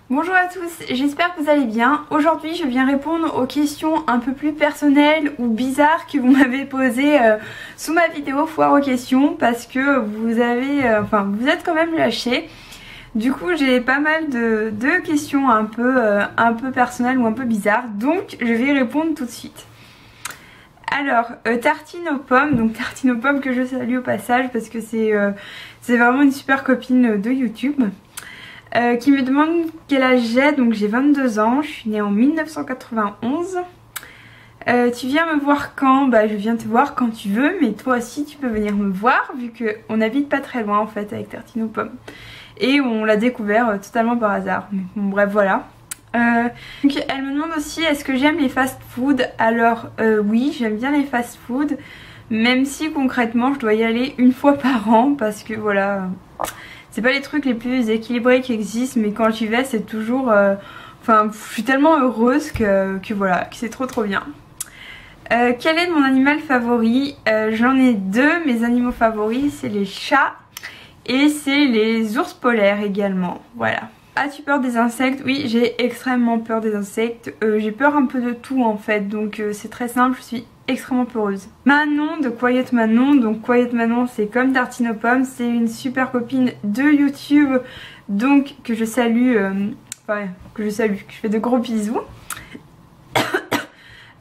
Bonjour à tous, j'espère que vous allez bien. Aujourd'hui je viens répondre aux questions un peu plus personnelles ou bizarres que vous m'avez posées sous ma vidéo foire aux questions parce que vous avez, vous êtes quand même lâchés. Du coup j'ai pas mal de questions un peu personnelles ou un peu bizarres, donc je vais y répondre tout de suite. Alors, Tartine aux pommes, donc Tartine aux pommes que je salue au passage parce que c'est vraiment une super copine de YouTube. Qui me demande quel âge j'ai, donc j'ai 22 ans, je suis née en 1991. Tu viens me voir quand? Bah je viens te voir quand tu veux, mais toi aussi tu peux venir me voir vu qu'on habite pas très loin en fait avec Tartine aux pommes. Et on l'a découvert totalement par hasard, mais bon bref voilà. Donc elle me demande aussi est-ce que j'aime les fast-food. Alors oui, j'aime bien les fast-food, même si concrètement je dois y aller une fois par an parce que voilà... C'est pas les trucs les plus équilibrés qui existent, mais quand j'y vais c'est toujours... je suis tellement heureuse que voilà, que c'est trop bien. Quel est mon animal favori? J'en ai deux, mes animaux favoris, c'est les chats et c'est les ours polaires également, voilà. As-tu peur des insectes? Oui, j'ai extrêmement peur des insectes, j'ai peur un peu de tout en fait, donc c'est très simple, je suis extrêmement peureuse. Manon de Quiet Manon, donc Quiet Manon c'est comme Tartine aux pommes, c'est une super copine de YouTube, donc que je salue, que je fais de gros bisous.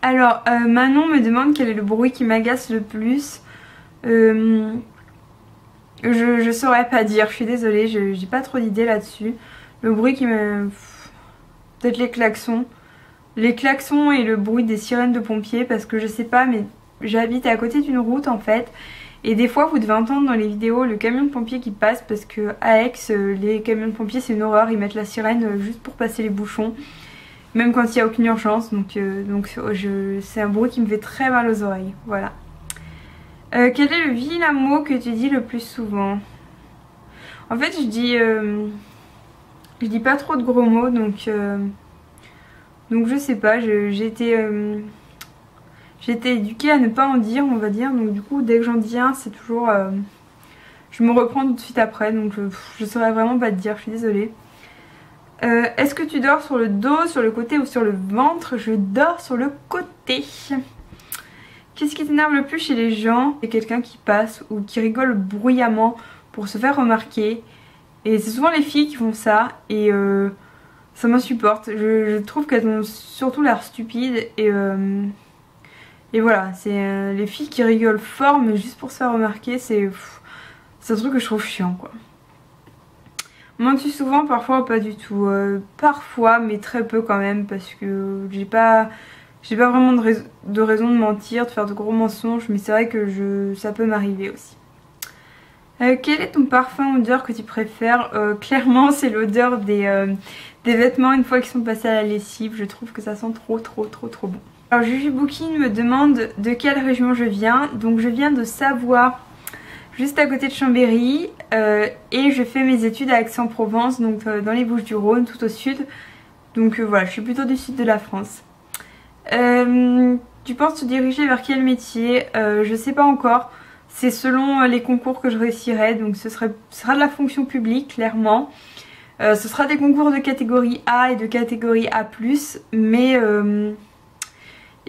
Alors Manon me demande quel est le bruit qui m'agace le plus. Je saurais pas dire, je suis désolée, j'ai pas trop d'idées là-dessus. Le bruit qui me... peut-être les klaxons. Les klaxons et le bruit des sirènes de pompiers parce que je sais pas mais j'habite à côté d'une route en fait. Et des fois vous devez entendre dans les vidéos le camion de pompiers qui passe parce que à Aix les camions de pompiers c'est une horreur, ils mettent la sirène juste pour passer les bouchons. Même quand il n'y a aucune urgence donc c'est un bruit qui me fait très mal aux oreilles, voilà. Quel est le vilain mot que tu dis le plus souvent? En fait je dis pas trop de gros mots donc je sais pas, j'ai été éduquée à ne pas en dire on va dire, donc du coup dès que j'en dis un c'est toujours... je me reprends tout de suite après donc je saurais vraiment pas te dire, je suis désolée. Est-ce que tu dors sur le dos, sur le côté ou sur le ventre? Je dors sur le côté. Qu'est-ce qui t'énerve le plus chez les gens? C'est quelqu'un qui passe ou qui rigole bruyamment pour se faire remarquer. Et c'est souvent les filles qui font ça et ça m'insupporte. Je trouve qu'elles ont surtout l'air stupides et voilà, c'est les filles qui rigolent fort mais juste pour se faire remarquer, c'est un truc que je trouve chiant quoi. Mens-tu souvent? Parfois pas du tout. Parfois mais très peu quand même parce que j'ai pas vraiment de raison de mentir, de faire de gros mensonges, mais c'est vrai que ça peut m'arriver aussi. Quel est ton parfum odeur que tu préfères? Clairement c'est l'odeur des vêtements une fois qu'ils sont passés à la lessive, je trouve que ça sent trop bon. Alors Juju Booking me demande de quelle région je viens, donc je viens de Savoie, juste à côté de Chambéry, et je fais mes études à Aix-en-Provence, donc dans les Bouches-du-Rhône, tout au sud, donc voilà, je suis plutôt du sud de la France. Tu penses te diriger vers quel métier? Je sais pas encore. C'est selon les concours que je réussirai, donc ce sera de la fonction publique clairement. Ce sera des concours de catégorie A et de catégorie A+, mais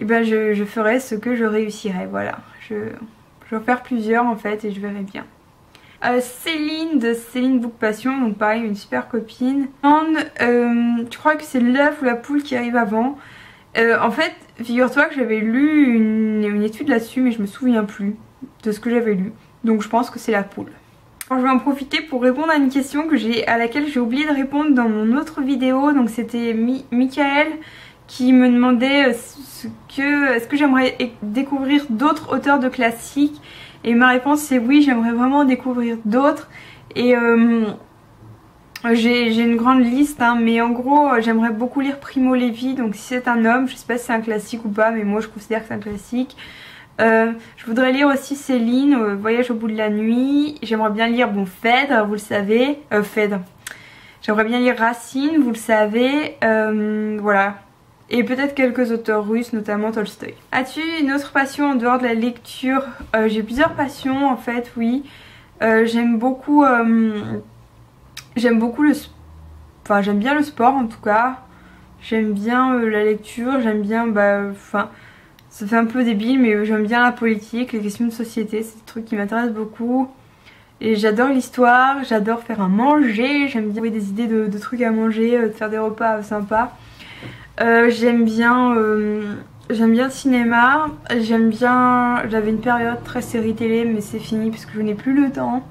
je ferai ce que je réussirai, voilà. Je vais en faire plusieurs en fait et je verrai bien. Céline de Céline Book Passion, donc pareil une super copine. Tu crois que c'est l'œuf ou la poule qui arrive avant? En fait, figure-toi que j'avais lu une étude là-dessus mais je me souviens plus de ce que j'avais lu, donc je pense que c'est la poule. Alors, je vais en profiter pour répondre à une question à laquelle j'ai oublié de répondre dans mon autre vidéo, donc c'était Michael qui me demandait est-ce que j'aimerais découvrir d'autres auteurs de classiques, et ma réponse c'est oui, j'aimerais vraiment découvrir d'autres et j'ai une grande liste hein, mais en gros j'aimerais beaucoup lire Primo Levi, donc si c'est un homme, je sais pas si c'est un classique ou pas mais moi je considère que c'est un classique. Je voudrais lire aussi Céline, Voyage au bout de la nuit. J'aimerais bien lire Phèdre, vous le savez, Phèdre. J'aimerais bien lire Racine, vous le savez, voilà. Et peut-être quelques auteurs russes, notamment Tolstoï. As-tu une autre passion en dehors de la lecture? J'ai plusieurs passions en fait, oui. J'aime beaucoup le enfin j'aime bien le sport en tout cas, j'aime bien la lecture, j'aime bien, enfin ça fait un peu débile mais j'aime bien la politique, les questions de société, c'est des trucs qui m'intéressent beaucoup. Et j'adore l'histoire, j'adore faire à manger, j'aime bien trouver des idées de trucs à manger, de faire des repas sympas. J'aime bien le cinéma, j'avais une période très série télé mais c'est fini parce que je n'ai plus le temps.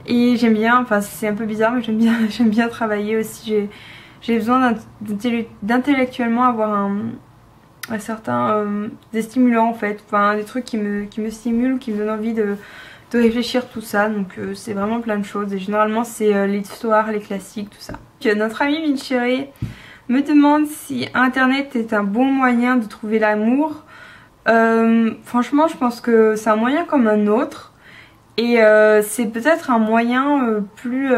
Et j'aime bien, enfin c'est un peu bizarre mais j'aime bien travailler aussi, j'ai besoin d'intellectuellement avoir un certain des stimulants en fait, enfin des trucs qui me stimulent, qui me donnent envie de réfléchir tout ça, donc c'est vraiment plein de choses et généralement c'est l'histoire, les classiques, tout ça. Notre ami Vincere me demande si internet est un bon moyen de trouver l'amour. Franchement je pense que c'est un moyen comme un autre et c'est peut-être un moyen plus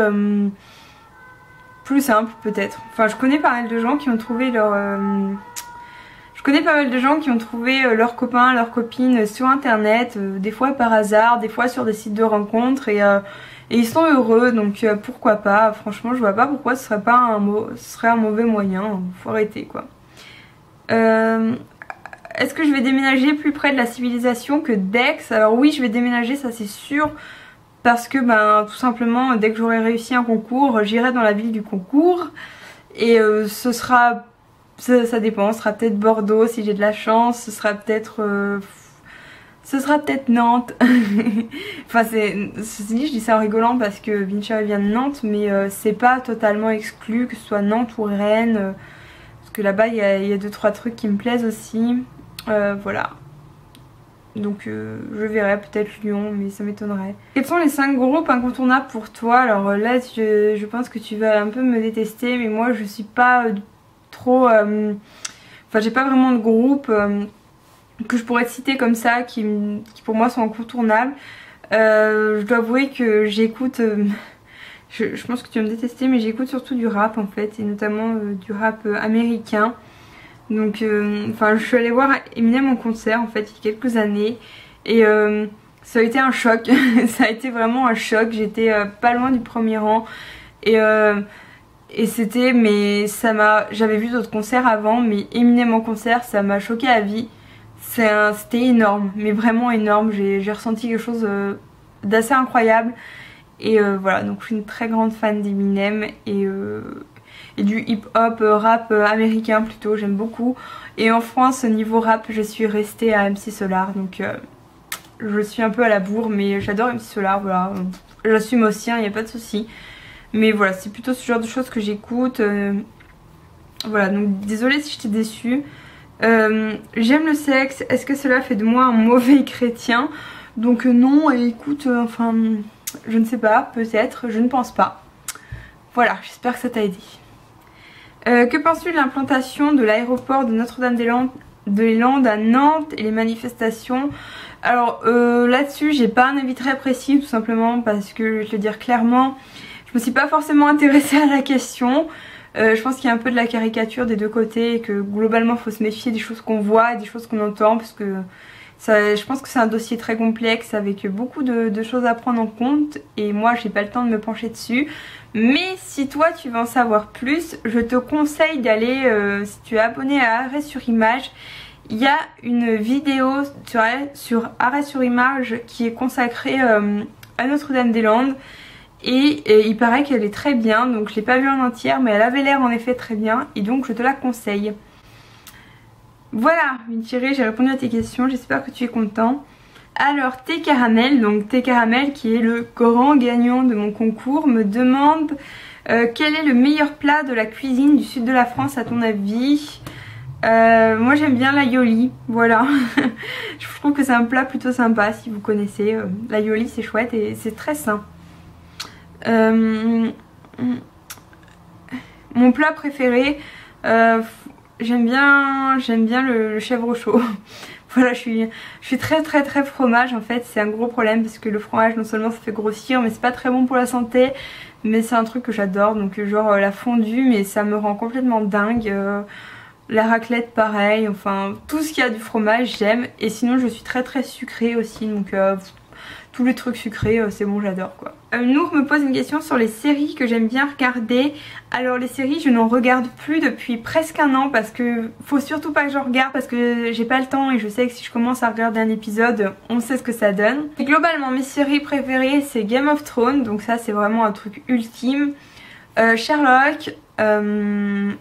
simple peut-être. Enfin je connais pas mal de gens qui ont trouvé leur... leurs copains, leurs copines sur internet, des fois par hasard, des fois sur des sites de rencontres et ils sont heureux, donc pourquoi pas. Franchement je vois pas pourquoi ce serait un mauvais moyen, faut arrêter quoi. Est-ce que je vais déménager plus près de la civilisation que d'Aix? Alors oui je vais déménager, ça c'est sûr, parce que tout simplement dès que j'aurai réussi un concours, j'irai dans la ville du concours et ce sera... Ça dépend, ce sera peut-être Bordeaux si j'ai de la chance, ce sera peut-être Nantes. Enfin ceci dit je dis ça en rigolant parce que Vincere vient de Nantes mais c'est pas totalement exclu que ce soit Nantes ou Rennes parce que là-bas il y a 2-3 trucs qui me plaisent aussi. Voilà. Donc je verrai peut-être Lyon mais ça m'étonnerait. Quels sont les 5 groupes incontournables pour toi? Alors là je pense que tu vas un peu me détester mais moi je suis pas... trop enfin j'ai pas vraiment de groupe que je pourrais te citer comme ça qui pour moi sont incontournables. Je dois avouer que j'écoute je pense que tu vas me détester mais j'écoute surtout du rap en fait et notamment du rap américain. Donc enfin je suis allée voir Eminem en concert en fait il y a quelques années et ça a été un choc. Ça a été vraiment un choc, j'étais pas loin du premier rang et c'était, mais j'avais vu d'autres concerts avant, mais Eminem en concert, ça m'a choqué à vie. C'était énorme, mais vraiment énorme. J'ai ressenti quelque chose d'assez incroyable. Et voilà, donc je suis une très grande fan d'Eminem et du hip-hop, rap américain plutôt, j'aime beaucoup. Et en France, niveau rap, je suis restée à MC Solar, donc je suis un peu à la bourre, mais j'adore MC Solar, voilà. J'assume aussi, il n'y a pas de souci. Mais voilà, c'est plutôt ce genre de choses que j'écoute. Voilà, donc désolée si je t'ai déçue. J'aime le sexe. Est-ce que cela fait de moi un mauvais chrétien? Donc non, écoute, enfin, je ne sais pas, peut-être, je ne pense pas. Voilà, j'espère que ça t'a aidé. Que penses-tu de l'implantation de l'aéroport de Notre-Dame-des-Landes à Nantes et les manifestations? Alors là-dessus, j'ai pas un avis très précis, tout simplement parce que, je vais te le dire clairement, je me suis pas forcément intéressée à la question. Je pense qu'il y a un peu de la caricature des deux côtés et que globalement il faut se méfier des choses qu'on voit et des choses qu'on entend parce que je pense que c'est un dossier très complexe avec beaucoup de choses à prendre en compte et moi j'ai pas le temps de me pencher dessus. Mais si toi tu veux en savoir plus, je te conseille d'aller, si tu es abonné à Arrêt sur Image, il y a une vidéo sur Arrêt sur Image qui est consacrée à Notre-Dame-des-Landes. Et il paraît qu'elle est très bien, donc je l'ai pas vue en entière mais elle avait l'air en effet très bien et donc je te la conseille. Voilà Vincere, j'ai répondu à tes questions, j'espère que tu es content. Alors Thé Caramel, donc Thé Caramel qui est le grand gagnant de mon concours, me demande quel est le meilleur plat de la cuisine du sud de la France à ton avis? Moi j'aime bien l'aioli, voilà. Je trouve que c'est un plat plutôt sympa si vous connaissez. L'aioli c'est chouette et c'est très sain. Mon plat préféré, j'aime bien le chèvre chaud. Voilà, je suis très fromage en fait, c'est un gros problème parce que le fromage non seulement ça fait grossir mais c'est pas très bon pour la santé, mais c'est un truc que j'adore, donc genre la fondue mais ça me rend complètement dingue. La raclette pareil, enfin tout ce qui a du fromage j'aime, et sinon je suis très sucrée aussi, donc tous les trucs sucrés, c'est bon, j'adore quoi. Nour me pose une question sur les séries que j'aime bien regarder. Alors les séries, je n'en regarde plus depuis presque un an parce que faut surtout pas que je regarde parce que j'ai pas le temps et je sais que si je commence à regarder un épisode, on sait ce que ça donne. Et globalement, mes séries préférées, c'est Game of Thrones, donc ça c'est vraiment un truc ultime. Sherlock,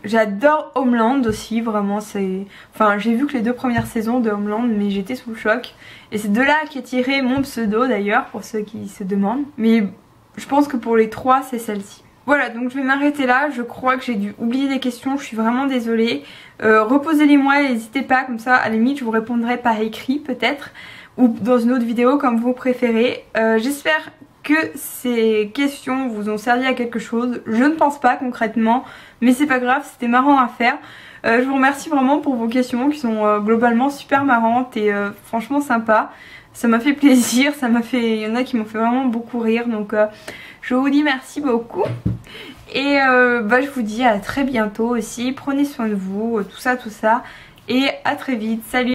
j'adore Homeland aussi, vraiment c'est... Enfin j'ai vu que les 2 premières saisons de Homeland mais j'étais sous le choc. Et c'est de là qu'est tiré mon pseudo d'ailleurs pour ceux qui se demandent. Mais je pense que pour les 3 c'est celle-ci. Voilà, donc je vais m'arrêter là, je crois que j'ai dû oublier des questions, je suis vraiment désolée. Reposez-les moi, n'hésitez pas, comme ça à la limite je vous répondrai par écrit peut-être. Ou dans une autre vidéo comme vous préférez. J'espère que ces questions vous ont servi à quelque chose. Je ne pense pas concrètement, mais c'est pas grave, c'était marrant à faire. Je vous remercie vraiment pour vos questions qui sont globalement super marrantes et franchement sympa. Ça m'a fait plaisir, il y en a qui m'ont fait vraiment beaucoup rire, donc je vous dis merci beaucoup. Et je vous dis à très bientôt aussi, prenez soin de vous, tout ça, et à très vite, salut!